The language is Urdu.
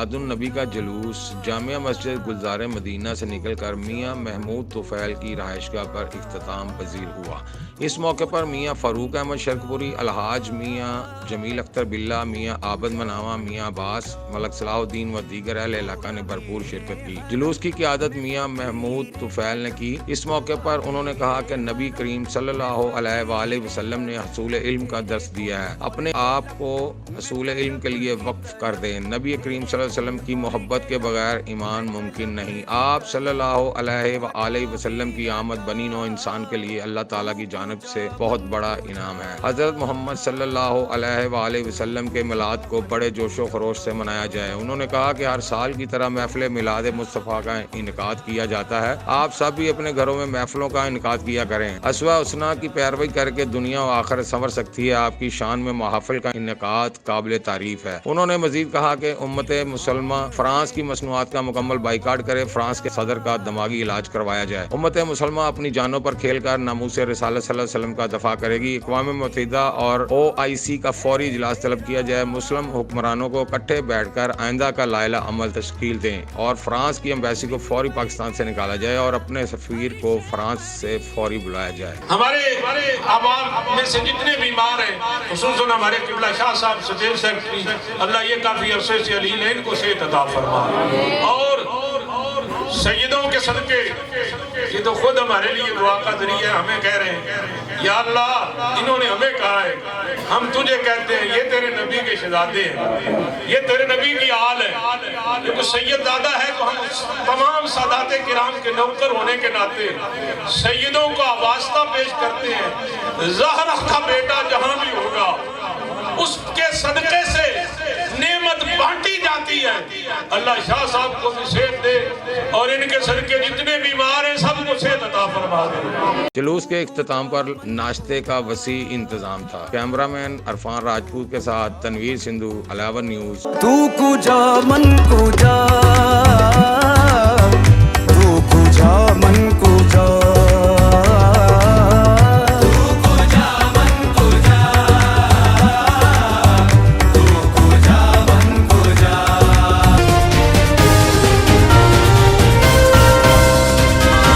میلاد النبی کا جلوس جامع مسجد گلزار مدینہ سے نکل کر میاں محمود طفیل کی رہائشگاہ پر اختتام پذیر ہوا۔ اس موقع پر میاں فاروق احمد شرکپوری، الحاج میاں جمیل اختر بلّہ، میاں عابد مناواں، میاں عباس، ملک صلاح الدین و دیگر اہل علاقہ نے بھرپور شرکت کی۔ جلوس کی قیادت میاں محمود طفیل نے کی۔ اس موقع پر انہوں نے کہا کہ نبی کریم صلی اللہ علیہ وآلہ وسلم نے حصول علم کا درس دیا ہے، اپنے آپ کو حصول علم کے لیے وقف کر دیں۔ نبی کریم صلی اللہ علیہ وسلم کی محبت کے بغیر ایمان ممکن نہیں۔ آپ صلی اللہ علیہ وآلہ وسلم کی آمد بنی نوع انسان کے لیے اللہ تعالیٰ کی جانب سے بہت بڑا انعام ہے۔ حضرت محمد صلی اللہ علیہ وآلہ وسلم کے میلاد کو بڑے جوش و خروش سے منایا جائے۔ انہوں نے کہا کہ ہر سال کی طرح محفل میلاد مصطفیٰ کا انعقاد کیا جاتا ہے۔ آپ سب بھی اپنے گھروں میں محفلوں کا انعقاد کیا کریں۔ اسوہ حسنہ کی پیروی کر کے دنیا و آخرت سنور سکتی ہے۔ آپ کی شان میں محافل کا انعقاد قابل تعریف ہے۔ انہوں نے مزید کہا کہ امت مسلمہ فرانس کی مصنوعات کا مکمل بائیکاٹ کرے، فرانس کے صدر کا دماغی علاج کروایا جائے۔ امت مسلمہ اپنی جانوں پر کھیل کر ناموس رسالت صلی اللہ علیہ وسلم کا دفاع کرے گی۔ اقوام متحدہ اور OIC کا فوری اجلاس طلب کیا جائے۔ مسلم حکمرانوں کو اکٹھے بیٹھ کر آئندہ کا لائحہ عمل تشکیل دیں اور فرانس کی ایمبیسی کو فوری پاکستان سے نکالا جائے اور اپنے سفیر کو فرانس سے فوری بلایا جائے۔ ہمارے عوام میں سے جتنے بیمار ہیں، خصوصاً ہمارے قبلہ شاہ صاحب سٹیٹ سیکرٹری، اللہ یہ کافی عرصے سے علیل ہے، ان کو صحت عطا فرمائے۔ اور سیدوں کے صدقے، یہ تو خود ہمارے لیے دعا کا ذریعہ ہے، ہمیں کہہ رہے ہیں یا اللہ انہوں نے ہمیں کہا ہے، ہم تجھے کہتے ہیں یہ تیرے نبی کے شہزادے ہیں، یہ تیرے نبی کی آل ہے، کیونکہ سید دادا ہے تو ہم تمام سادات کرام کے نوکر ہونے کے ناطے سیدوں کا واسطہ پیش کرتے ہیں۔ زہرا کا بیٹا جہاں بھی ہوگا اس کے صدقے سے نعمت بانٹی جاتی ہے۔ اللہ شاہ صاحب کو بھی صحت دے اور ان کے صدقے جتنے بیمار ہیں سب کو صحت عطا فرما دے۔ جلوس کے اختتام پر ناشتے کا وسیع انتظام تھا۔ کیمرہ مین عرفان راجپوت کے ساتھ تنویر سندھو، علاوہ نیوز۔ تو کجا من کجا